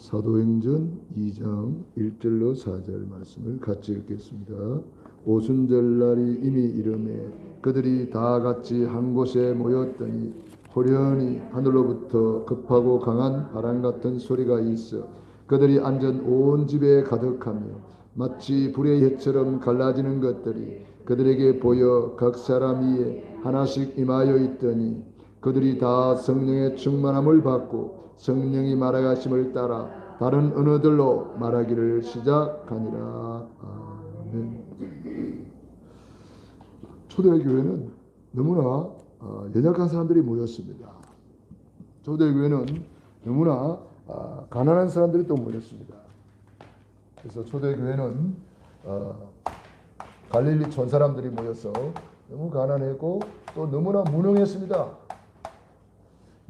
사도행전 2장 1절로 4절 말씀을 같이 읽겠습니다. 오순절날이 이미 이르매 그들이 다 같이 한 곳에 모였더니 호련히 하늘로부터 급하고 강한 바람 같은 소리가 있어 그들이 앉은 온 집에 가득하며 마치 불의 햇처럼 갈라지는 것들이 그들에게 보여 각 사람 위에 하나씩 임하여 있더니 그들이 다 성령의 충만함을 받고 성령이 말하심을 따라 다른 언어들로 말하기를 시작하니라. 아멘. 초대교회는 너무나 연약한 사람들이 모였습니다. 초대교회는 너무나 가난한 사람들이 또 모였습니다. 그래서 초대교회는 갈릴리 촌 사람들이 모여서 너무 가난했고 또 너무나 무능했습니다.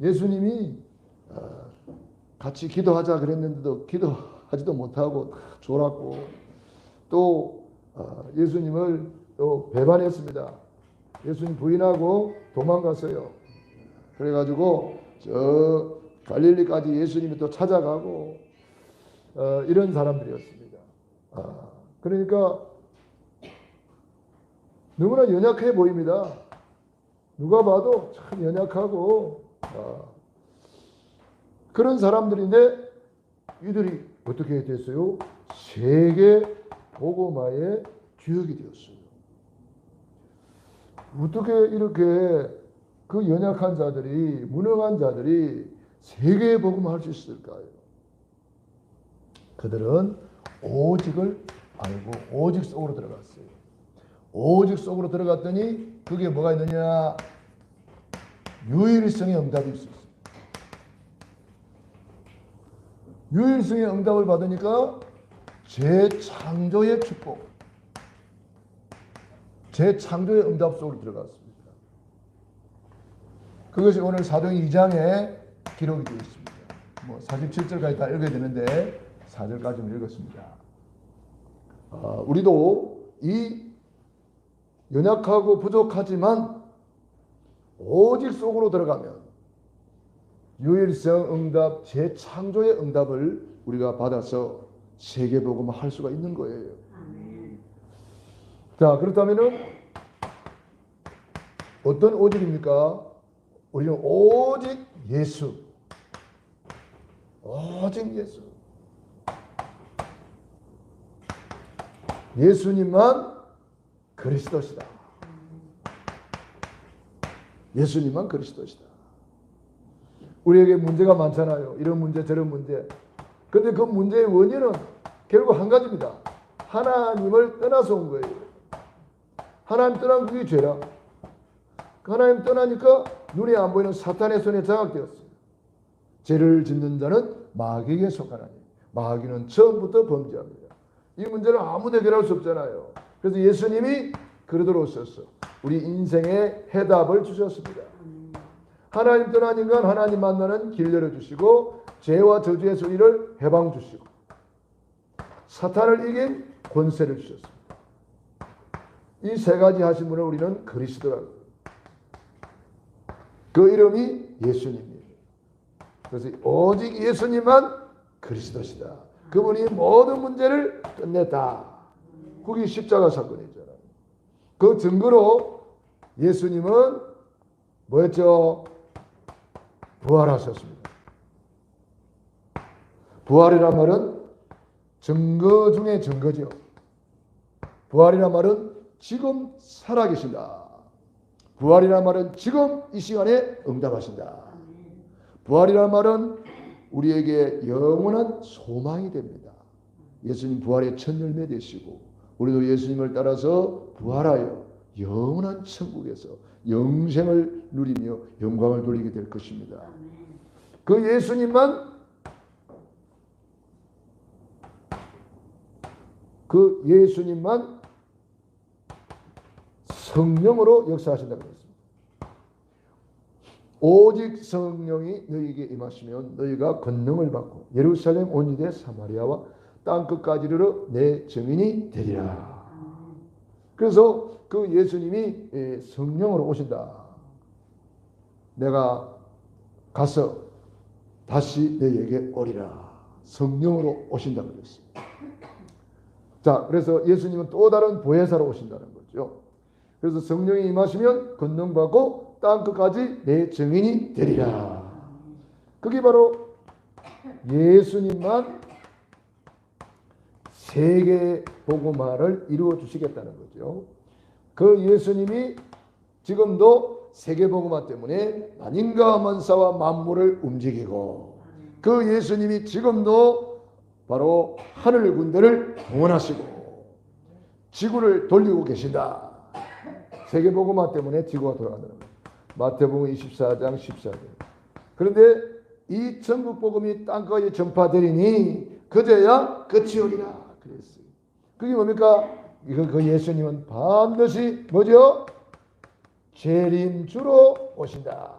예수님이 같이 기도하자 그랬는데도 기도하지도 못하고 졸았고 또 예수님을 또 배반했습니다. 예수님 부인하고 도망갔어요. 그래가지고 저 갈릴리까지 예수님이 또 찾아가고 이런 사람들이었습니다. 그러니까 너무나 연약해 보입니다. 누가 봐도 참 연약하고 그런 사람들인데 이들이 어떻게 됐어요? 세계 복음화의 주역이 되었어요. 어떻게 이렇게 그 연약한 자들이 무능한 자들이 세계 복음화할 수 있을까요? 그들은 오직을 알고 오직 속으로 들어갔어요. 오직 속으로 들어갔더니 그게 뭐가 있느냐? 유일성의 응답이 있었어요. 유일성의 응답을 받으니까 재창조의 축복, 재창조의 응답 속으로 들어갔습니다. 그것이 오늘 사도행 2장에 기록이 되어 있습니다. 47절까지 다 읽어야 되는데 4절까지는 읽었습니다. 우리도 이 연약하고 부족하지만 오직 속으로 들어가면 유일성 응답, 재창조의 응답을 우리가 받아서 세계복음을 할 수가 있는 거예요. 자, 그렇다면은 어떤 오직입니까? 우리는 오직 예수, 오직 예수, 예수님만 그리스도시다. 예수님만 그리스도시다. 우리에게 문제가 많잖아요. 이런 문제 저런 문제. 근데 그 문제의 원인은 결국 한 가지입니다. 하나님을 떠나서 온 거예요. 하나님 떠난 그게 죄라. 하나님 떠나니까 눈에 안 보이는 사탄의 손에 장악되었어요. 죄를 짓는 자는 마귀에게 속하나니 마귀는 처음부터 범죄합니다. 이 문제는 아무도 해결할 수 없잖아요. 그래서 예수님이 그러도록 오셔서 우리 인생의 해답을 주셨습니다. 하나님 떠난 인간 하나님 만나는 길 열어주시고 죄와 저주의 소리를 해방 주시고 사탄을 이긴 권세를 주셨습니다. 이 세 가지 하신 분을 우리는 그리스도라고 해요. 그 이름이 예수님이에요. 그래서 오직 예수님만 그리스도시다. 그분이 모든 문제를 끝냈다. 그게 십자가 사건이잖아요. 그 증거로 예수님은 뭐였죠? 부활하셨습니다. 부활이란 말은 증거 중에 증거죠. 부활이란 말은 지금 살아계신다. 부활이란 말은 지금 이 시간에 응답하신다. 부활이란 말은 우리에게 영원한 소망이 됩니다. 예수님 부활의 첫 열매 되시고 우리도 예수님을 따라서 부활하여 영원한 천국에서 영생을 누리며 영광을 돌리게 될 것입니다. 그 예수님만 성령으로 역사하신다고 했습니다. 오직 성령이 너희에게 임하시면 너희가 권능을 받고 예루살렘 온 유대 사마리아와 땅끝까지 이르러 내 증인이 되리라. 그래서 그 예수님이 성령으로 오신다. 내가 가서 다시 너희에게 오리라. 성령으로 오신다고 그랬습니다. 자, 그래서 예수님은 또 다른 보혜사로 오신다는 거죠. 그래서 성령이 임하시면 권능받고 땅끝까지 내 증인이 되리라. 그게 바로 예수님만 세계 복음화를 이루어 주시겠다는 거죠. 그 예수님이 지금도 세계 복음화 때문에 만인과 만사와 만물을 움직이고, 그 예수님이 지금도 바로 하늘 군대를 동원하시고 지구를 돌리고 계신다. 세계 복음화 때문에 지구가 돌아간다는 거예요. 마태복음 24장 14절. 그런데 이 천국 복음이 땅까지 전파되리니 그제야 끝이 오리라 그랬어요. 그게 뭡니까? 그 예수님은 반드시 뭐죠? 재림주로 오신다.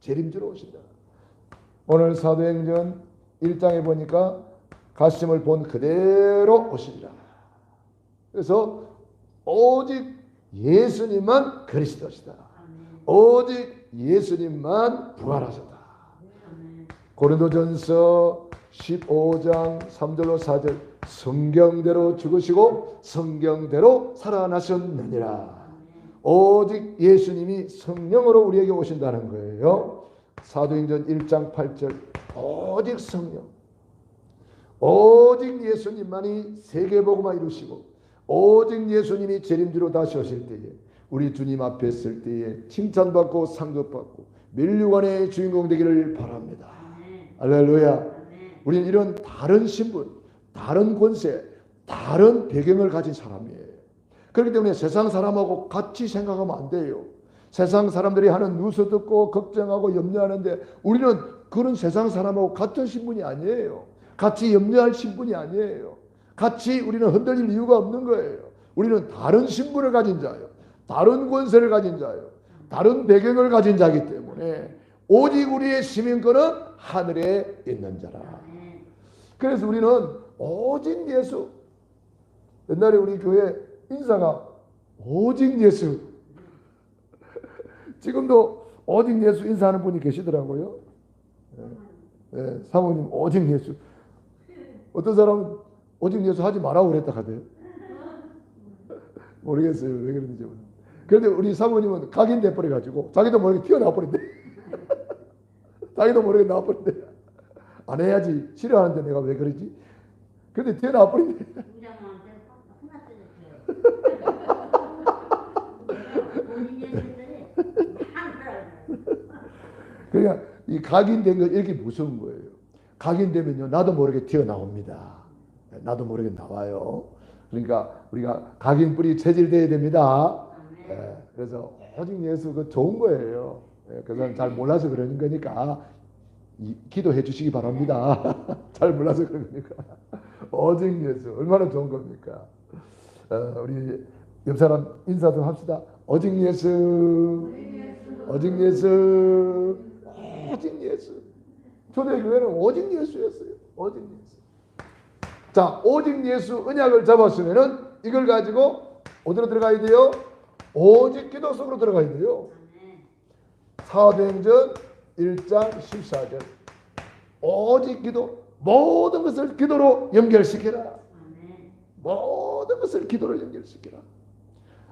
재림주로 오신다. 오늘 사도행전 1장에 보니까 가심을 본 그대로 오시리라. 그래서 오직 예수님만 그리스도시다. 오직 예수님만 부활하셨다. 고린도전서 15장 3절로 4절 성경대로 죽으시고 성경대로 살아나셨느니라. 오직 예수님이 성령으로 우리에게 오신다는 거예요. 사도행전 1장 8절 오직 성령, 오직 예수님만이 세계복음화 이루시고 오직 예수님이 재림주로 다시 오실 때에 우리 주님 앞에 설 때에 칭찬받고 상급받고 면류관의 주인공 되기를 바랍니다. 할렐루야. 우리는 이런 다른 신분, 다른 권세, 다른 배경을 가진 사람이에요. 그렇기 때문에 세상 사람하고 같이 생각하면 안 돼요. 세상 사람들이 하는 뉴스 듣고 걱정하고 염려하는데 우리는 그런 세상 사람하고 같은 신분이 아니에요. 같이 염려할 신분이 아니에요. 같이 우리는 흔들릴 이유가 없는 거예요. 우리는 다른 신분을 가진 자예요. 다른 권세를 가진 자예요. 다른 배경을 가진 자이기 때문에 오직 우리의 시민권은 하늘에 있는 자라. 그래서 우리는 오직 예수. 옛날에 우리 교회 인사가 오직 예수. 지금도 오직 예수 인사하는 분이 계시더라고요. 네, 사모님 오직 예수. 어떤 사람은 오직 예수 하지 말라고 그랬다 하대요. 모르겠어요. 왜 그런지. 그런데 우리 사모님은 각인돼 버려가지고 자기도 모르게 튀어나와 버린대. 자기도 모르게 나와 버린대. 안 해야지. 싫어하는데 내가 왜 그러지? 근데 튀어나와 버린대. 그러니까 이 각인된 거 이렇게 무서운 거예요. 각인되면요 나도 모르게 튀어나옵니다. 나도 모르게 나와요. 그러니까 우리가 각인뿔이 체질돼야 됩니다. 그래서 오직 예수 그 좋은 거예요. 그래서 잘 몰라서 그러는 거니까 기도해 주시기 바랍니다. 잘 몰라서 그런 거니까. 오직 예수 얼마나 좋은 겁니까? 우리 옆 사람 인사 좀 합시다. 오직 예수, 오직 예수, 오직 예수. 초대교회는 오직 예수였어요. 오직 예수. 자, 오직 예수 언약을 잡았으면은 이걸 가지고 어디로 들어가야 돼요? 오직 기도 속으로 들어가야 돼요. 사도행전 1장 14절. 오직 기도, 모든 것을 기도로 연결시켜라. 모든 것을 기도로 연결시켜라.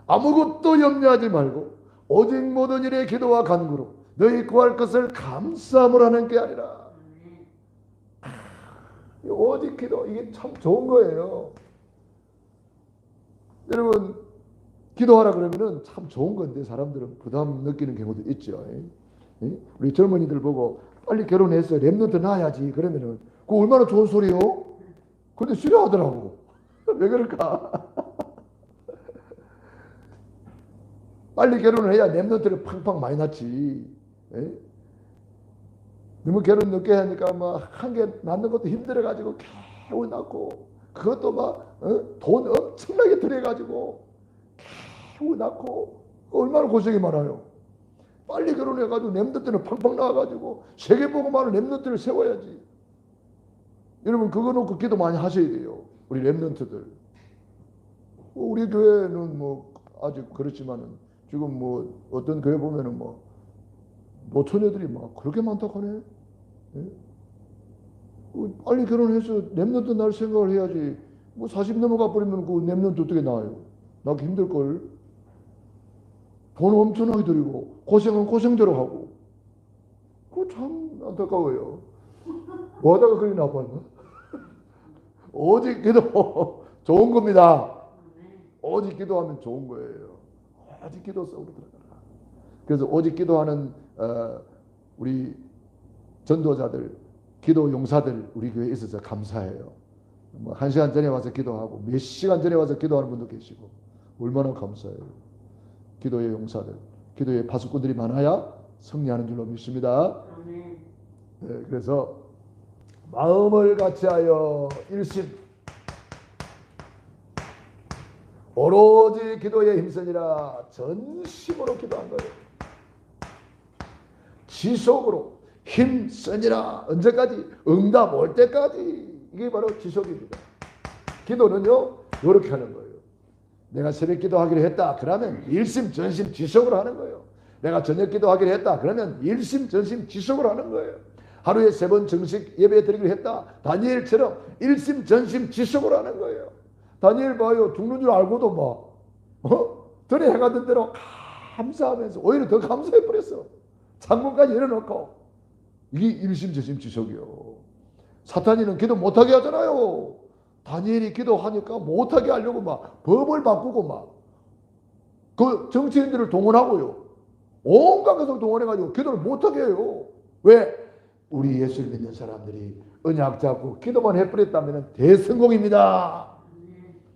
아무것도 염려하지 말고 오직 모든 일에 기도와 간구로 너희 구할 것을 감사함으로 하는 게 아니라. 오직 기도, 이게 참 좋은 거예요. 여러분 기도하라 그러면은 참 좋은 건데 사람들은 부담 느끼는 경우도 있죠. 우리 젊은이들 보고 빨리 결혼해서 랩런트 낳아야지 그러면은 그거 얼마나 좋은 소리요? 근데 싫어하더라고. 왜 그럴까? 빨리 결혼을 해야 랩런트를 팡팡 많이 낳지. 너무 결혼 늦게 하니까 막 한 개 낳는 것도 힘들어가지고 겨우 낳고 그것도 막 돈 엄청나게 들여가지고 겨우 낳고 얼마나 고생이 많아요. 빨리 결혼해가지고 랩런트는 팡팡 나와가지고 세계복음화를 랩런트를 세워야지. 여러분 그거 놓고 기도 많이 하셔야 돼요. 우리 랩런트들. 우리 교회는 뭐 아직 그렇지만은 지금 뭐 어떤 교회 보면은 뭐 노처녀들이 막 그렇게 많다고 하네. 빨리 결혼해서 랩런트 날 생각을 해야지. 뭐 40 넘어가 버리면 그 랩런트 어떻게 나와요? 나기 힘들걸. 돈 엄청나게 들이고 고생은 고생대로 하고. 그거 참 안타까워요. 뭐 하다가 그리 나빴나? 오직 기도 좋은 겁니다. 오직 기도하면 좋은 거예요. 오직 기도 속으로 들어가라. 그래서 오직 기도하는 우리 전도자들, 기도 용사들 우리 교회에 있어서 감사해요. 뭐 1시간 전에 와서 기도하고 몇 시간 전에 와서 기도하는 분도 계시고 얼마나 감사해요. 기도의 용사들, 기도의 파수꾼들이 많아야 승리하는 줄로 믿습니다. 네, 그래서 마음을 같이하여 일심 오로지 기도에 힘쓰니라 전심으로 기도한 거예요. 지속으로 힘쓰니라. 언제까지? 응답 올 때까지. 이게 바로 지속입니다. 기도는요 이렇게 하는 거예요. 내가 새벽 기도하기로 했다 그러면 일심 전심 지속으로 하는 거예요. 내가 저녁 기도하기로 했다 그러면 일심 전심 지속으로 하는 거예요. 하루에 3번 정식 예배 드리기로 했다. 다니엘처럼 일심 전심 지속으로 하는 거예요. 다니엘 봐요. 죽는 줄 알고도 전에 해가던 대로 감사하면서 오히려 더 감사해 버렸어. 창문까지 열어놓고. 이게 일심 전심 지속이요. 사탄이는 기도 못하게 하잖아요. 다니엘이 기도하니까 못하게 하려고 막 법을 바꾸고 막 그 정치인들을 동원하고요. 온갖 것을 동원해가지고 기도를 못하게 해요. 왜? 우리 예수를 믿는 사람들이 언약 잡고 기도만 해버렸다면 대성공입니다.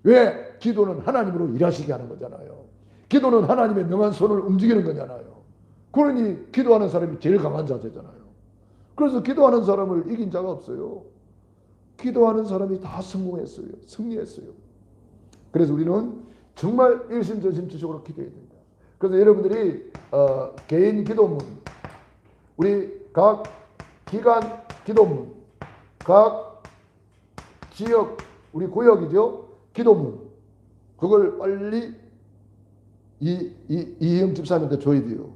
왜? 기도는 하나님으로 일하시게 하는 거잖아요. 기도는 하나님의 명한 손을 움직이는 거잖아요. 그러니 기도하는 사람이 제일 강한 자세잖아요. 그래서 기도하는 사람을 이긴 자가 없어요. 기도하는 사람이 다 성공했어요. 승리했어요. 그래서 우리는 정말 일심전심지속으로 기도해야 된다. 그래서 여러분들이 개인 기도문, 우리 각 기관 기도문, 각 지역, 우리 구역이죠. 기도문. 그걸 빨리 이희영 집사님한테 줘야 돼요.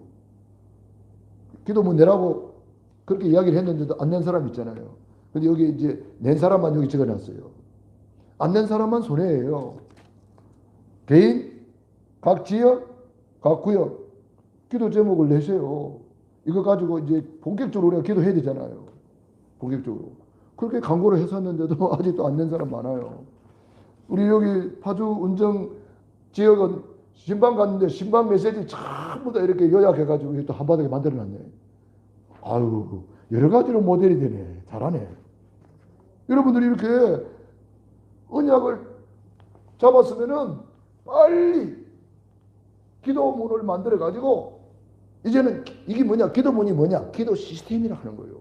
기도문 내라고 그렇게 이야기를 했는데도 안 낸 사람 있잖아요. 근데 여기 이제 낸 사람만 여기 적어놨어요. 안 낸 사람만 손해예요. 개인, 각 지역, 각 구역 기도 제목을 내세요. 이거 가지고 이제 본격적으로 우리가 기도해야 되잖아요. 본격적으로. 그렇게 광고를 했었는데도 아직도 안 낸 사람 많아요. 우리 여기 파주 운정 지역은 신방 갔는데 신방 메시지 전부 다 이렇게 요약해가지고 또 한바닥에 만들어놨네. 아유, 여러 가지로 모델이 되네. 잘하네. 여러분들이 이렇게 언약을 잡았으면은 빨리 기도문을 만들어가지고 이제는 이게 뭐냐? 기도문이 뭐냐? 기도 시스템이라 하는 거예요.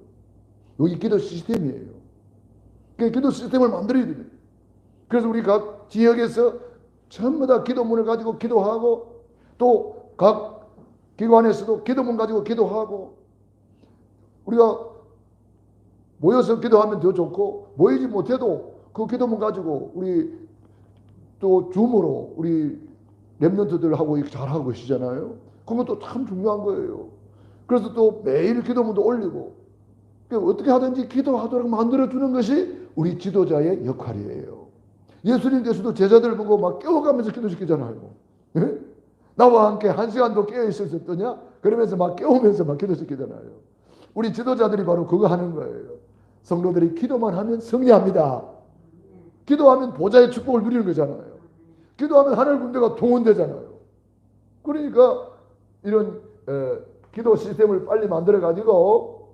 여기 기도 시스템이에요. 그 기도 시스템을 만들어야 됩니다. 그래서 우리 각 지역에서 전부 다 기도문을 가지고 기도하고 또 각 기관에서도 기도문 가지고 기도하고 우리가 모여서 기도하면 더 좋고 모이지 못해도 그 기도문 가지고 우리 또 줌으로 우리 랩런트들하고 잘하고 계시잖아요. 그것도 참 중요한 거예요. 그래서 또 매일 기도문도 올리고 어떻게 하든지 기도하도록 만들어주는 것이 우리 지도자의 역할이에요. 예수님께서도 제자들 보고 막 깨워가면서 기도시키잖아요. 예? 나와 함께 1시간도 깨어있을 수 없더냐? 그러면서 막 깨우면서 막 기도시키잖아요. 우리 지도자들이 바로 그거 하는 거예요. 성도들이 기도만 하면 승리합니다. 기도하면 보좌의 축복을 누리는 거잖아요. 기도하면 하늘 군대가 동원되잖아요. 그러니까 이런 기도 시스템을 빨리 만들어가지고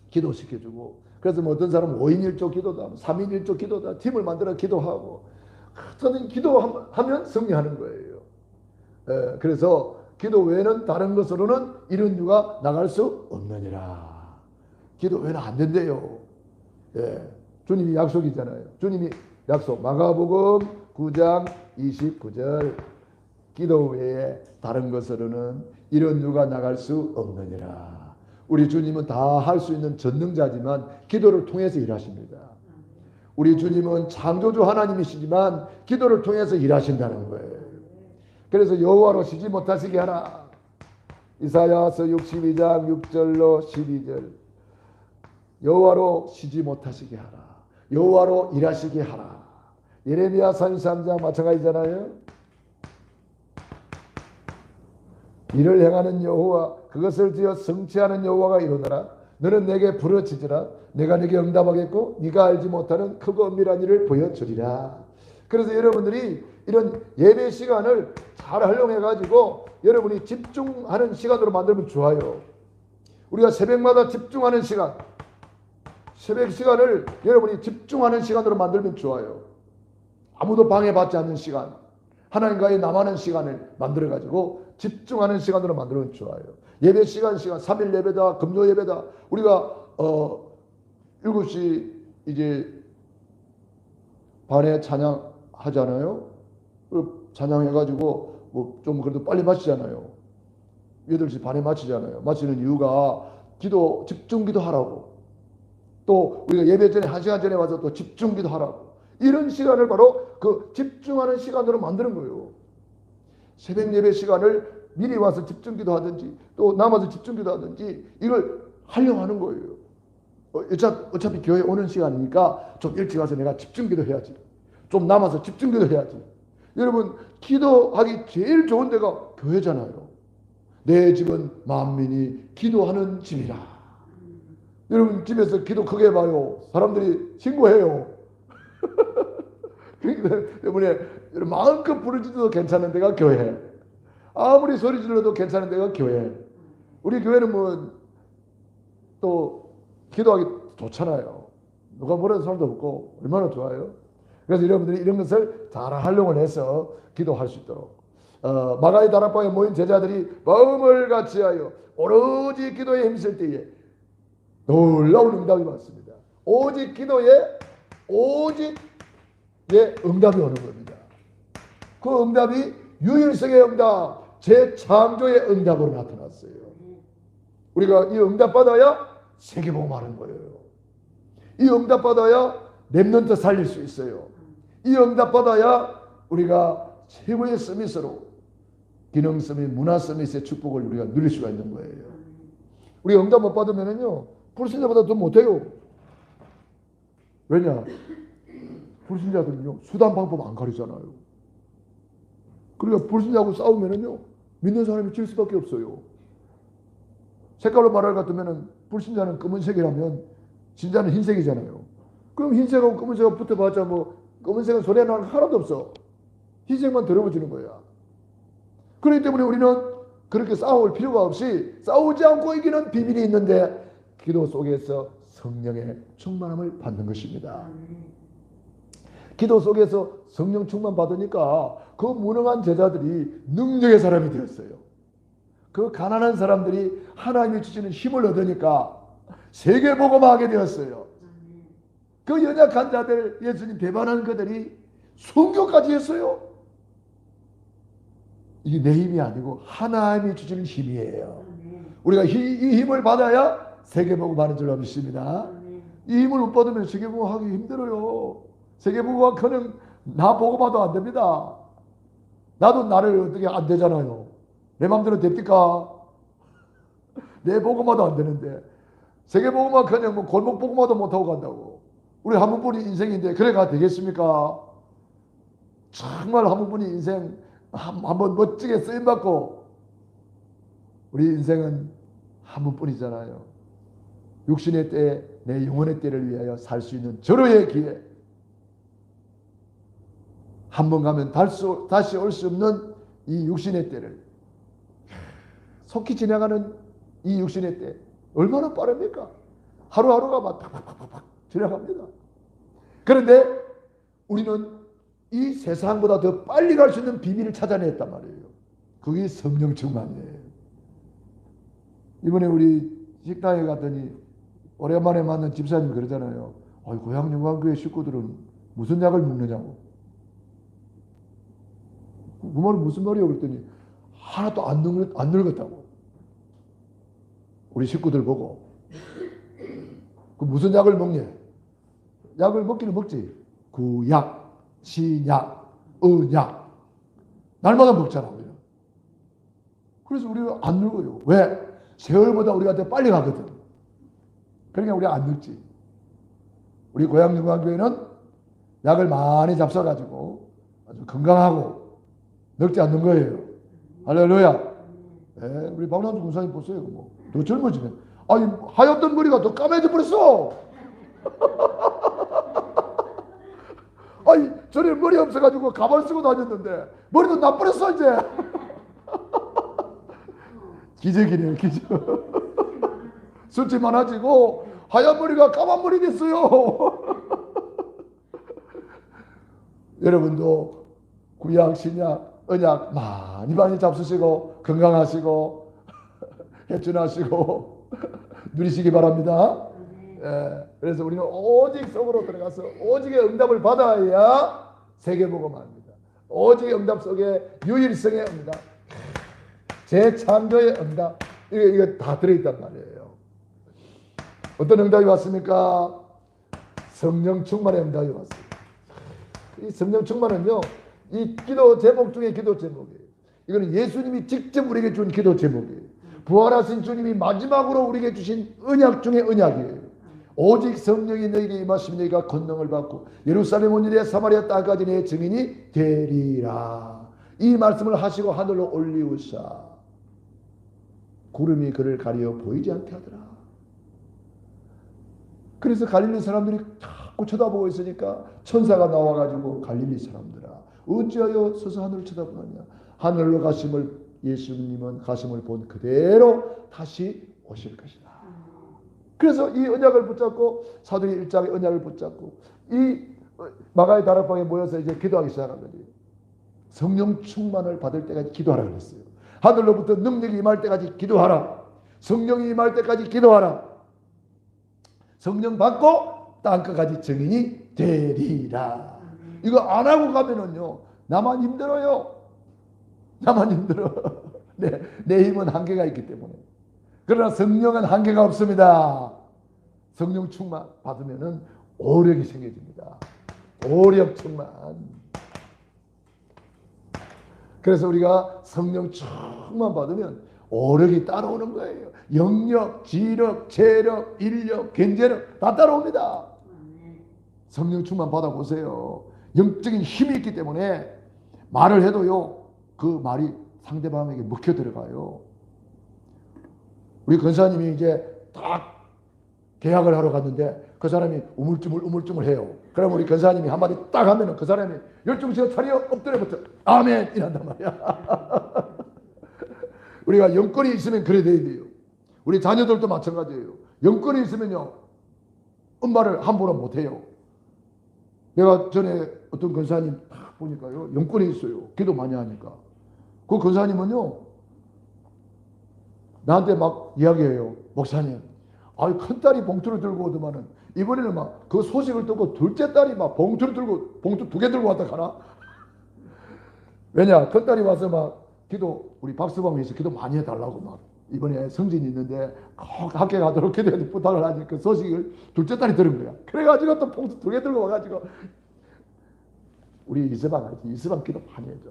기도시켜주고 그래서 뭐 어떤 사람은 5인 1조 기도다, 3인 1조 기도다, 팀을 만들어 기도하고 저는 기도하면 승리하는 거예요. 그래서 기도 외에는 다른 것으로는 이런 유가 나갈 수 없느니라. 기도 외에는 안 된대요. 주님이 약속이잖아요. 주님이 약속. 마가복음 9장 29절 기도 외에 다른 것으로는 이런 유가 나갈 수 없느니라. 우리 주님은 다 할 수 있는 전능자지만 기도를 통해서 일하십니다. 우리 주님은 창조주 하나님이시지만 기도를 통해서 일하신다는 거예요. 그래서 여호와로 쉬지 못하시게 하라. 이사야서 62장 6절로 12절 여호와로 쉬지 못하시게 하라. 여호와로 일하시게 하라. 예레미야 33장 마찬가지잖아요. 일을 행하는 여호와, 그것을 지어 성취하는 여호와가 이르노라. 너는 내게 부르짖으라. 내가 네게 응답하겠고 네가 알지 못하는 크고 엄밀한 일을 보여주리라. 그래서 여러분들이 이런 예배 시간을 잘 활용해 가지고 여러분이 집중하는 시간으로 만들면 좋아요. 우리가 새벽마다 집중하는 시간, 새벽 시간을 여러분이 집중하는 시간으로 만들면 좋아요. 아무도 방해받지 않는 시간, 하나님과의 남하는 시간을 만들어 가지고 집중하는 시간으로 만들면 좋아요. 예배 시간 3일 예배다, 금요 예배다. 우리가 7시 이제 반에 찬양하잖아요. 찬양해가지고 뭐 좀 그래도 빨리 마치잖아요. 8시 반에 마치잖아요. 마치는 이유가 집중기도 하라고. 또 우리가 예배 전에 1시간 전에 와서 또 집중기도 하라고. 이런 시간을 바로 그 집중하는 시간으로 만드는 거예요. 새벽 예배 시간을 미리 와서 집중기도 하든지 또 남아서 집중기도 하든지 이걸 하려고 하는 거예요. 어차피 교회 오는 시간이니까 좀 일찍 와서 내가 집중기도 해야지. 좀 남아서 집중기도 해야지. 여러분, 기도하기 제일 좋은 데가 교회잖아요. 내 집은 만민이 기도하는 집이라. 여러분 집에서 기도 크게 봐요. 사람들이 신고해요. 그렇기 때문에 마음껏 부르짖어도 괜찮은 데가 교회. 아무리 소리 질러도 괜찮은 데가 교회. 우리 교회는 뭐 또 기도하기 좋잖아요. 누가 뭐라는 사람도 없고 얼마나 좋아요. 그래서 여러분들이 이런 것을 잘 활용을 해서 기도할 수 있도록 마가의 다락방에 모인 제자들이 마음을 같이하여 오로지 기도에 힘쓸 때에 놀라운 응답이 왔습니다. 오직 기도에 오직 응답이 오는 겁니다. 그 응답이 유일성의 응답, 재창조의 응답으로 나타났어요. 우리가 이 응답 받아야 세계복음 하는 거예요. 이 응답 받아야 렘넌트 살릴 수 있어요. 이 응답 받아야 우리가 최고의 서밋으로 기능 서밋, 문화 서밋의 축복을 우리가 누릴 수가 있는 거예요. 우리가 응답 못 받으면요 불신자보다 더 못해요. 왜냐? 불신자들은요 수단 방법 안 가리잖아요. 그러니까 불신자하고 싸우면은요 믿는 사람이 질 수밖에 없어요. 색깔로 말할 것 같으면은 불신자는 검은색이라면 신자는 흰색이잖아요. 그럼 흰색하고 검은색하고 붙어봤자 뭐 검은색은 소리 나는 거 하나도 없어. 흰색만 더러워지는 거야. 그렇기 때문에 우리는 그렇게 싸울 필요가 없이 싸우지 않고 이기는 비밀이 있는데 기도 속에서 성령의 충만함을 받는 것입니다. 기도 속에서 성령 충만 받으니까 그 무능한 제자들이 능력의 사람이 되었어요. 그 가난한 사람들이 하나님이 주시는 힘을 얻으니까 세계복음화하게 되었어요. 그 연약한 자들, 예수님 배반한 그들이 순교까지 했어요. 이게 내 힘이 아니고 하나님이 주시는 힘이에요. 우리가 이 힘을 받아야 세계복음하는 줄 믿습니다. 이 힘을 못 받으면 세계복음하기 힘들어요. 세계복음화 그냥 나 복음화도 안 됩니다. 나도 나를 어떻게 안 되잖아요. 내 마음대로 됩니까? 내 복음화도 안 되는데 세계복음화 그냥 뭐 골목 복음화도 못하고 간다고. 우리 한 번뿐인 인생인데 그래가 되겠습니까? 정말 한 번뿐인 인생 한번 멋지게 쓰임받고 우리 인생은 한 번뿐이잖아요. 육신의 때, 내 영혼의 때를 위하여 살 수 있는 절호의 기회. 한 번 가면 다시 올 수 없는 이 육신의 때를 속히 지나가는 이 육신의 때 얼마나 빠릅니까? 하루하루가 막 팍팍팍팍 지나갑니다. 그런데 우리는 이 세상보다 더 빨리 갈 수 있는 비밀을 찾아냈단 말이에요. 그게 성령 충만이에요. 이번에 우리 식당에 갔더니 오랜만에 만난 집사님이 그러잖아요. 고향 영광교회 식구들은 무슨 약을 먹느냐고. 그 말은 무슨 말이에요? 그랬더니 하나도 안 늙었다고. 우리 식구들 보고 그 무슨 약을 먹냐? 약을 먹기는 먹지. 구약, 신약, 언약 날마다 먹잖아. 우리는. 그래서 우리가 안 늙어요. 왜? 세월보다 우리가 더 빨리 가거든. 그러니까 우리가 안 늙지. 우리 고향 영광교회는 약을 많이 잡숴가지고 아주 건강하고 늙지 않는 거예요. 할렐루야. 네, 우리 박남주 군사님 보세요. 뭐, 더 젊어지면. 아니, 하얗던 머리가 더 까매져 버렸어. 아니, 전에 머리 없어가지고 가발 쓰고 다녔는데, 머리도 나버렸어, 이제. 기적이네요, 기적. 수치 많아지고, 하얀 머리가 까만 머리 됐어요. 여러분도 구약, 신약, 언약 많이 많이 잡수시고 건강하시고 해춘하시고 누리시기 바랍니다. 그래서 우리는 오직 속으로 들어가서 오직의 응답을 받아야 세계복음화입니다. 오직의 응답 속에 유일성의 응답, 재창조의 응답, 이거 다 들어있단 말이에요. 어떤 응답이 왔습니까? 성령 충만의 응답이 왔습니다. 이 성령 충만은요, 이 기도 제목 중에 기도 제목이에요. 이거는 예수님이 직접 우리에게 준 기도 제목이에요. 부활하신 주님이 마지막으로 우리에게 주신 언약 중에 언약이에요. 오직 성령이 너에게 임하시면 너희가 권능을 받고 예루살렘 온 이래 사마리아 땅까지 내 증인이 되리라. 이 말씀을 하시고 하늘로 올리우사 구름이 그를 가리어 보이지 않게 하더라. 그래서 갈릴리 사람들이 자꾸 쳐다보고 있으니까 천사가 나와가지고 갈릴리 사람들아 어찌하여 서서 하늘을 쳐다보느냐. 하늘로 가심을 예수님은 가심을 본 그대로 다시 오실 것이다. 그래서 이 언약을 붙잡고 사도의 일장의 언약을 붙잡고 이 마가의 다락방에 모여서 이제 기도하기 시작한 거지. 성령 충만을 받을 때까지 기도하라 그랬어요. 하늘로부터 능력이 임할 때까지 기도하라. 성령이 임할 때까지 기도하라. 성령 받고 땅끝까지 증인이 되리라. 이거 안 하고 가면은요, 나만 힘들어요. 나만 힘들어. 내 힘은 한계가 있기 때문에. 그러나 성령은 한계가 없습니다. 성령 충만 받으면은 오력이 생겨집니다. 오력 충만. 그래서 우리가 성령 충만 받으면 오력이 따라오는 거예요. 영력, 지력, 체력, 인력, 경제력 다 따라옵니다. 성령 충만 받아보세요. 영적인 힘이 있기 때문에 말을 해도요, 그 말이 상대방에게 먹혀 들어가요. 우리 권사님이 이제 딱 계약을 하러 갔는데 그 사람이 우물쭈물 해요. 그럼 우리 권사님이 한마디 딱 하면은 그 사람이 열중시켜 차려 엎드려 붙어 아멘 이란단 말이야. 우리가 영권이 있으면 그래 돼야 돼요. 우리 자녀들도 마찬가지예요. 영권이 있으면요, 엄마를 함부로 못해요. 내가 전에 어떤 권사님 딱 보니까요, 영권이 있어요. 기도 많이 하니까. 그 권사님은요, 나한테 막 이야기해요. 목사님, 큰딸이 봉투를 들고 오더만은 이번에는 막 그 소식을 듣고 둘째 딸이 막 봉투를 들고, 봉투 2개 들고 왔다 가나? 왜냐, 큰딸이 와서 막 기도, 우리 박수방에서 기도 많이 해달라고 막 이번에 성진이 있는데 꼭 학교 가도록 기도해서 부탁을 하니 그 소식을 둘째 딸이 들은 거야. 그래가지고 또 봉투 2개 들고 와가지고 우리 이서방 기도 많이 해줘.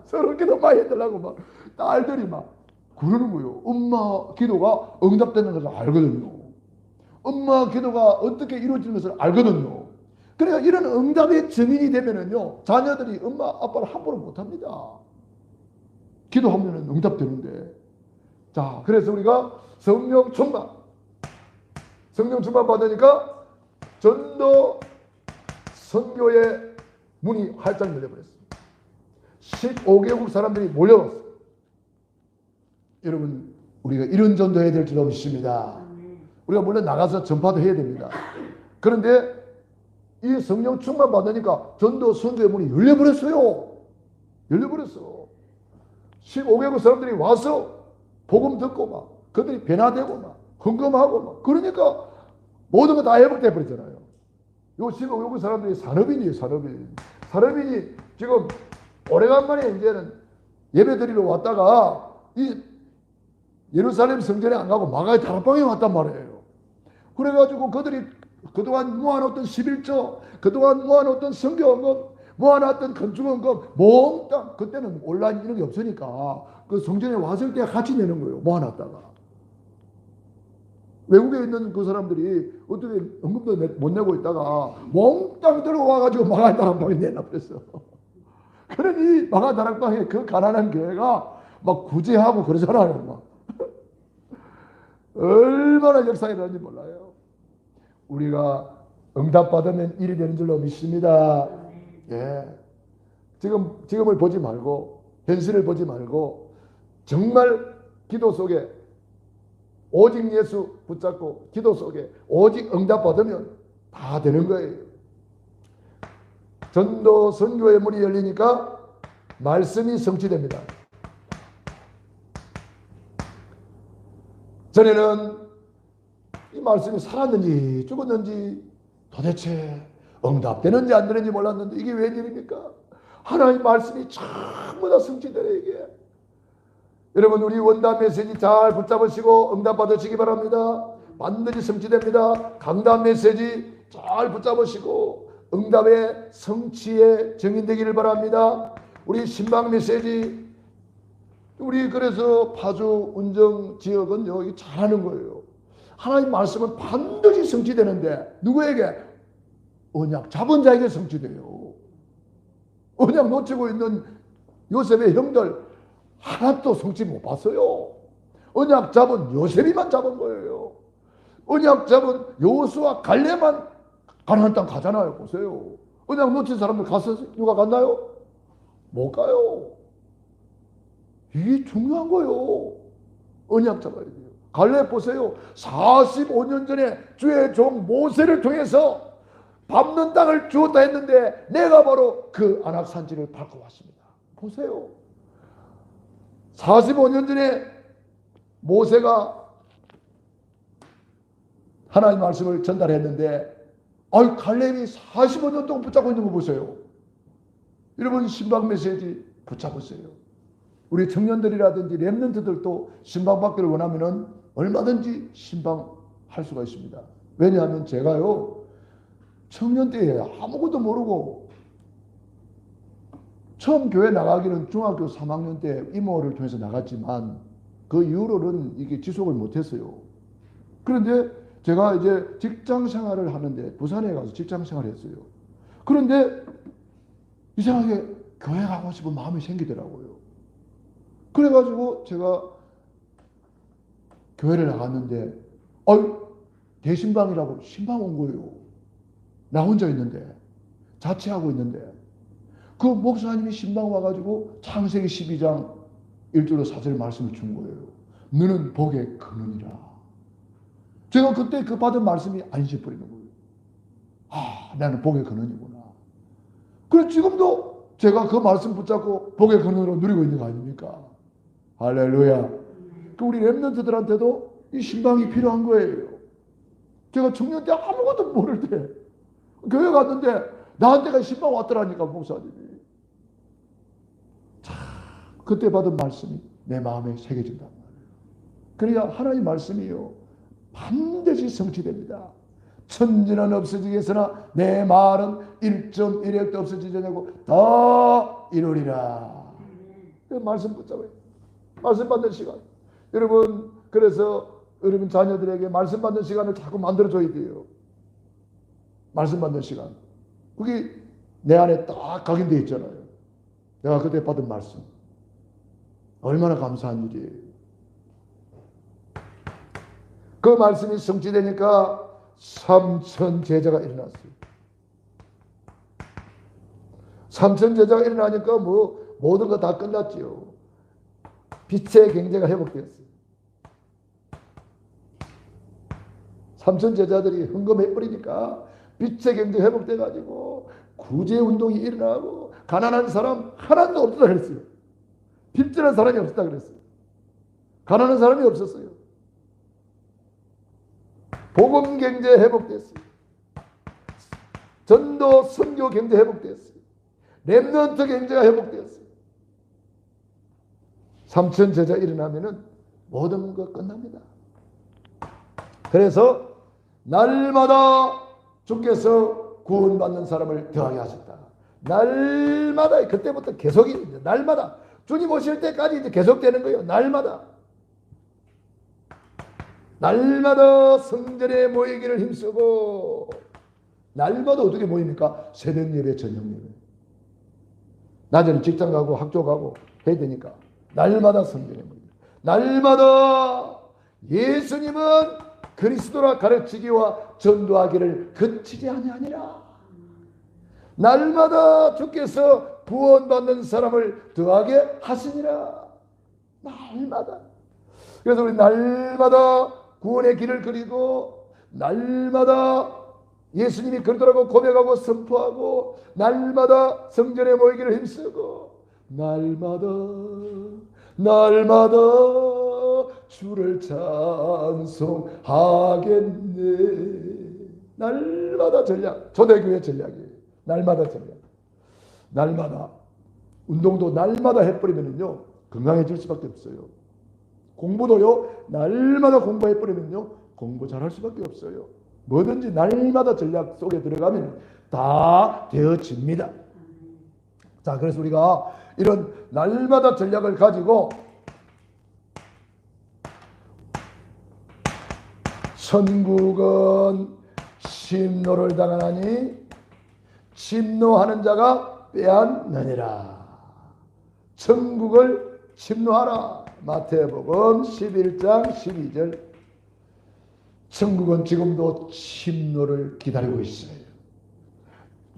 서로 기도 많이 해달라고 막 딸들이 막 그러는 거예요. 엄마 기도가 응답되는 것을 알거든요. 엄마 기도가 어떻게 이루어지는 것을 알거든요. 그러니까 이런 응답의 증인이 되면은요, 자녀들이 엄마 아빠를 함부로 못합니다. 기도하면은 응답되는데. 자, 그래서 우리가 성령 충만 받으니까 전도 선교의 문이 활짝 열려버렸습니다. 15개국 사람들이 몰려왔어요. 여러분, 우리가 이런 전도해야 될 줄 믿습니다. 우리가 물론 나가서 전파도 해야 됩니다. 그런데 이 성령 충만 받으니까 전도 선교의 문이 열려버렸어요. 열려버렸어. 15개국 사람들이 와서 복음 듣고 막 그들이 변화되고 막 헌금하고 막 그러니까 모든 거 다 회복돼 버리잖아요. 요 15개국 사람들이 산업인이에요. 산업인이 지금 오래간만에 이제는 예배 드리러 왔다가 이 예루살렘 성전에 안 가고 마가의 다락방에 왔단 말이에요. 그래가지고 그들이 그동안 모아놓던 11조, 그동안 모아놓던 성교헌금, 모아놨던 건축헌금 몽땅, 그때는 온라인 이런 게 없으니까 그 성전에 왔을 때 같이 내는 거예요. 모아놨다가. 외국에 있는 그 사람들이 어떻게 헌금도 못 내고 있다가 몽땅 들고 와가지고 마가 다락방에 내놔버렸어. 그러니 마가 다락방에 그 가난한 교회가 막 구제하고 그러잖아요. 막. 얼마나 역사가 일어나는지 몰라요. 우리가 응답받으면 일이 되는 줄로 믿습니다. 예. 지금을 보지 말고, 현실을 보지 말고, 정말 기도 속에 오직 예수 붙잡고 기도 속에 오직 응답받으면 다 되는 거예요. 전도 선교의 문이 열리니까 말씀이 성취됩니다. 전에는 이 말씀이 살았는지 죽었는지 도대체 응답되는지 안 되는지 몰랐는데 이게 웬일입니까? 하나님 말씀이 전부 다 성취되네 이게. 여러분 우리 원단 메시지 잘 붙잡으시고 응답 받으시기 바랍니다. 반드시 성취됩니다. 강단 메시지 잘 붙잡으시고 응답의 성취의 증인되기를 바랍니다. 우리 신방 메시지 우리 그래서 파주 운정 지역은요 이게 잘하는 거예요. 하나님 말씀은 반드시 성취되는데 누구에게? 언약 잡은 자에게 성취돼요. 언약 놓치고 있는 요셉의 형들 하나도 성취 못 봤어요. 언약 잡은 요셉이만 잡은 거예요. 언약 잡은 여호수아 갈렙만 가나안 땅 가잖아요. 보세요. 언약 놓친 사람들 갔어요? 누가 갔나요? 못 가요. 이게 중요한 거예요. 언약 잡아야 돼요. 갈렙 보세요. 45년 전에 주의 종 모세를 통해서 밟는 땅을 주었다 했는데 내가 바로 그 안악 산지를 밟고 왔습니다. 보세요. 45년 전에 모세가 하나님 말씀을 전달했는데 갈렙이 45년 동안 붙잡고 있는 거 보세요. 여러분 신방 메시지 붙잡으세요. 우리 청년들이라든지 렘넌트들도 신방 받기를 원하면 얼마든지 신방할 수가 있습니다. 왜냐하면 제가요 청년 때에 아무것도 모르고 처음 교회 나가기는 중학교 3학년 때 이모를 통해서 나갔지만 그 이후로는 이게 지속을 못했어요. 그런데 제가 이제 직장 생활을 하는데 부산에 가서 직장 생활을 했어요. 그런데 이상하게 교회 가고 싶은 마음이 생기더라고요. 그래가지고 제가 교회를 나갔는데 대신방이라고 신방 온 거예요. 나 혼자 있는데 자취하고 있는데 그 목사님이 신방 와가지고 창세기 12장 1절로 4절 말씀을 준 거예요. 너는 복의 근원이라. 제가 그때 그 받은 말씀이 안심 뿌리는 거예요. 나는 복의 근원이구나. 그래서 지금도 제가 그 말씀 붙잡고 복의 근원으로 누리고 있는 거 아닙니까? 할렐루야. 우리 렘넌트들한테도 이 신방이 필요한 거예요. 제가 청년 때 아무것도 모를 때 교회 갔는데 나한테가 신방 왔더라니까 목사님이. 그때 받은 말씀이 내 마음에 새겨진단 말이에요. 그러니까 하나님 말씀이요 반드시 성취됩니다. 천지는 없어지겠으나 내 말은 1.1핵도 없어지지 않고 다 이루리라. 말씀 붙잡아요. 말씀 받는 시간. 여러분 그래서 여러분 자녀들에게 말씀 받는 시간을 자꾸 만들어줘야 돼요. 말씀 받는 시간. 그게 내 안에 딱 각인되어 있잖아요. 내가 그때 받은 말씀. 얼마나 감사한 일이에요. 그 말씀이 성취되니까 3천 제자가 일어났어요. 3천 제자가 일어나니까 모든 거 다 끝났지요. 빛의 경제가 회복됐어요. 3천 제자들이 헌금해버리니까 빛의 경제 회복돼가지고 구제운동이 일어나고 가난한 사람 하나도 없었다 그랬어요. 빚지는 사람이 없었다 그랬어요. 가난한 사람이 없었어요. 복음 경제 회복됐어요. 전도 선교 경제 회복됐어요. 렘넌트 경제가 회복됐어요. 3천 제자 일어나면은 모든 것 끝납니다. 그래서 날마다 주께서 구원받는 사람을 더하게 하셨다. 날마다 그때부터 계속이 날마다 주님 오실 때까지 이제 계속되는 거예요. 날마다. 날마다 성전에 모이기를 힘쓰고. 날마다 어떻게 모입니까? 새벽 예배, 저녁 예배. 낮에는 직장 가고 학교 가고 해야 되니까 날마다 성전에 모이고, 날마다 예수님은 그리스도라 가르치기와 전도하기를 그치지 아니하니라. 날마다 주께서 구원받는 사람을 더하게 하시니라. 날마다. 그래서 우리 날마다 구원의 길을 그리고, 날마다 예수님이 그러더라고 고백하고 선포하고, 날마다 성전에 모이기를 힘쓰고, 날마다 주를 찬송하겠네. 날마다 전략, 초대교회 전략이에요. 날마다 전략. 날마다. 운동도 날마다 해버리면요 건강해질 수밖에 없어요. 공부도요 날마다 공부해버리면요 공부 잘할 수밖에 없어요. 뭐든지 날마다 전략 속에 들어가면 다 되어집니다. 자, 그래서 우리가 이런 날마다 전략을 가지고 천국은 침노를 당하나니 침노하는 자가 빼앗느니라. 천국을 침노하라. 마태복음 11장 12절. 천국은 지금도 침노를 기다리고 있어요.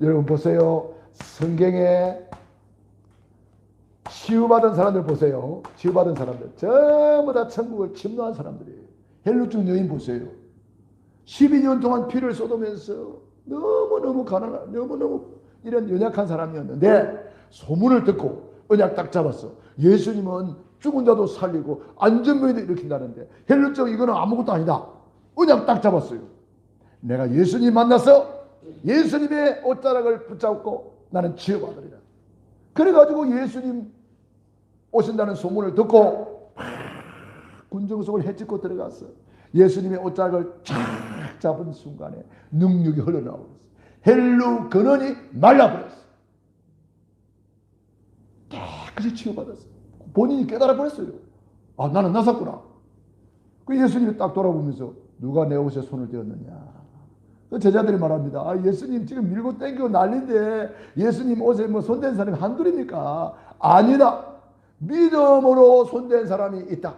여러분 보세요. 성경에 치유받은 사람들 보세요. 치유받은 사람들 전부 다 천국을 침노한 사람들이에요. 헬루증 여인 보세요. 12년 동안 피를 쏟으면서 너무너무 가난한, 너무너무 이런 연약한 사람이었는데 소문을 듣고 언약 딱 잡았어. 예수님은 죽은 자도 살리고 안전병도 일으킨다는데 헬루증 이거는 아무것도 아니다. 언약 딱 잡았어요. 내가 예수님 만나서 예수님의 옷자락을 붙잡고 나는 치유받으리라. 그래가지고 예수님 오신다는 소문을 듣고 군정속을 헤집고 들어갔어. 예수님의 옷자락을 쫙 잡은 순간에 능력이 흘러나오고 헬루 근원이 말라버렸어. 깨끗이 치유받았어. 본인이 깨달아 버렸어요. 아, 나는 나섰구나. 그 예수님이 딱 돌아보면서 누가 내 옷에 손을 대었느냐. 그 제자들이 말합니다. 아, 예수님 지금 밀고 땡기고 난리인데 예수님 옷에 뭐 손댄 사람이 한둘입니까? 아니다. 믿음으로 손댄 사람이 있다.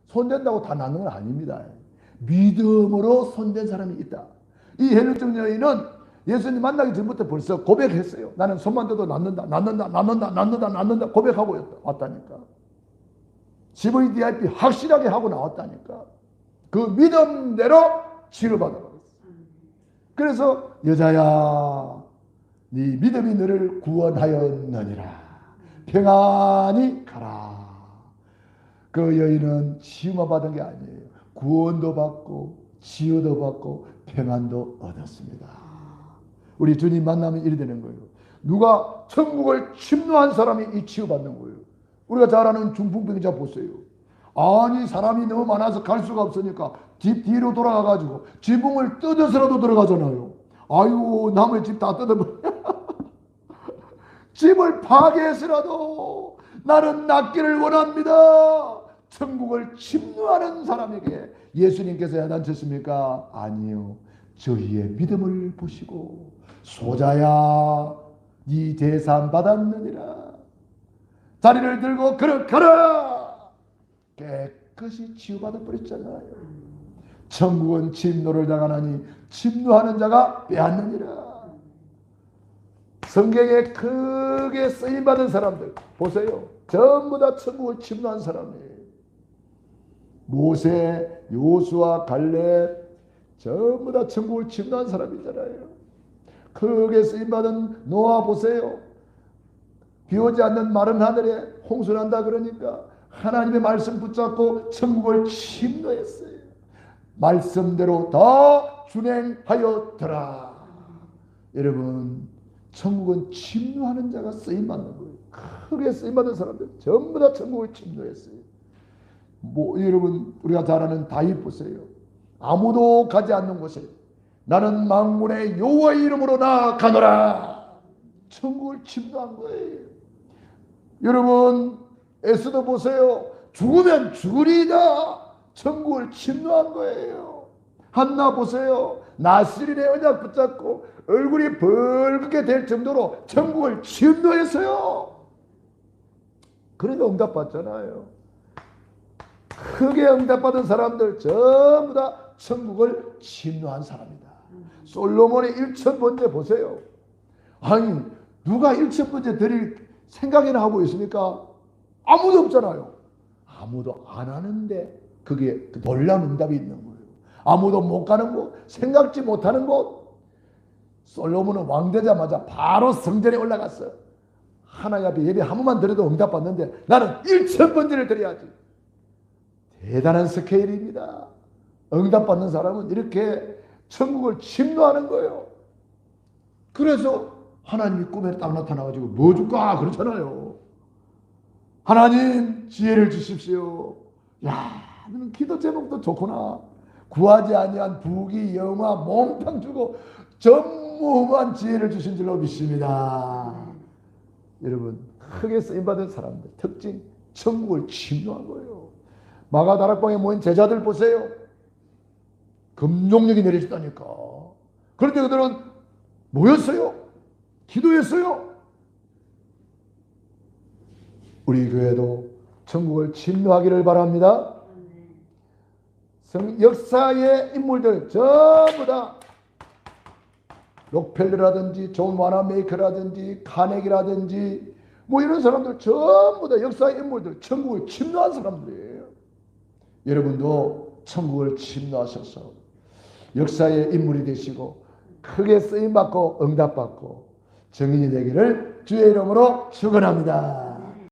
손댄다고 다 낫는 건 아닙니다. 믿음으로 손댄 사람이 있다. 이 헬루증 여인은 예수님 만나기 전부터 벌써 고백했어요. 나는 손만 대도 낫는다 고백하고 왔다니까. CVDIP 확실하게 하고 나왔다니까. 그 믿음대로 치료받아버렸어. 그래서 여자야, 네 믿음이 너를 구원하였느니라. 평안히 가라. 그 여인은 치유만 받은 게 아니에요. 구원도 받고 치유도 받고 평안도 얻었습니다. 우리 주님 만나면 이래 되는 거예요. 누가 천국을 침노한 사람이 이 치유받는 거예요. 우리가 잘 아는 중풍병자 보세요. 아니 사람이 너무 많아서 갈 수가 없으니까 집 뒤로 돌아가가지고 지붕을 뜯어서라도 들어가잖아요. 아이고 남의 집 다 뜯어버려. 집을 파괴해서라도 나는 낫기를 원합니다. 천국을 침노하는 사람에게 예수님께서 야단쳤습니까? 아니요. 저희의 믿음을 보시고 소자야 네 재산 받았느니라. 자리를 들고 걸어가라. 깨끗이 치유받아 버렸잖아요. 천국은 침노를 당하나니 침노하는 자가 빼앗느니라. 성경에 크게 쓰임받은 사람들 보세요. 전부 다 천국을 침노한 사람이에요. 모세, 요수아, 갈렙 전부 다 천국을 침노한 사람이잖아요. 크게 쓰임받은 노아 보세요. 비오지 않는 마른 하늘에 홍수난다 그러니까 하나님의 말씀 붙잡고 천국을 침노했어요. 말씀대로 다 준행하였더라. 여러분 천국은 침노하는 자가 쓰임받는 거예요. 크게 쓰임받은 사람들 전부 다 천국을 침노했어요. 여러분 우리가 잘 아는 다윗 보세요. 아무도 가지 않는 곳에 나는 만군의 여호와의 이름으로 나아가노라. 천국을 침노한 거예요. 여러분 에스더 보세요. 죽으면 죽으리이다. 천국을 침노한 거예요. 한나 보세요. 나스린의 언약 붙잡고 얼굴이 벌겋게 될 정도로 천국을 침노했어요. 그래도 응답받잖아요. 크게 응답받은 사람들 전부 다 천국을 침노한 사람이다. 솔로몬의 1,000번째 보세요. 아니 누가 1,000번째 드릴 생각이나 하고 있습니까? 아무도 없잖아요. 아무도 안 하는데 그게 놀라운 응답이 있는 거예요. 아무도 못 가는 곳, 생각지 못하는 곳. 솔로몬은 왕 되자마자 바로 성전에 올라갔어요. 하나님 앞에 예배 한 번만 드려도 응답받는데 나는 1,000번째를 드려야지. 대단한 스케일입니다. 응답받는 사람은 이렇게 천국을 침노하는 거예요. 그래서 하나님이 꿈에 딱 나타나가지고 뭐 줄까 그렇잖아요. 하나님 지혜를 주십시오. 야, 너는 기도 제목도 좋구나. 구하지 아니한 부귀 영화 몽땅 주고 전무후무한 지혜를 주신 줄로 믿습니다. 여러분 크게 쓰임받은 사람들 특징 천국을 침노한 거예요. 마가 다락방에 모인 제자들 보세요. 금종력이 내려졌다니까. 그런데 그들은 뭐였어요? 기도했어요. 우리 교회도 천국을 침노하기를 바랍니다. 역사의 인물들 전부 다 록펠러라든지 존 와나메이커라든지 카네기라든지 뭐 이런 사람들 전부 다 역사의 인물들 천국을 침노한 사람들이에요. 여러분도 천국을 침노하셔서 역사의 인물이 되시고 크게 쓰임받고 응답받고 증인이 되기를 주의 이름으로 축원합니다.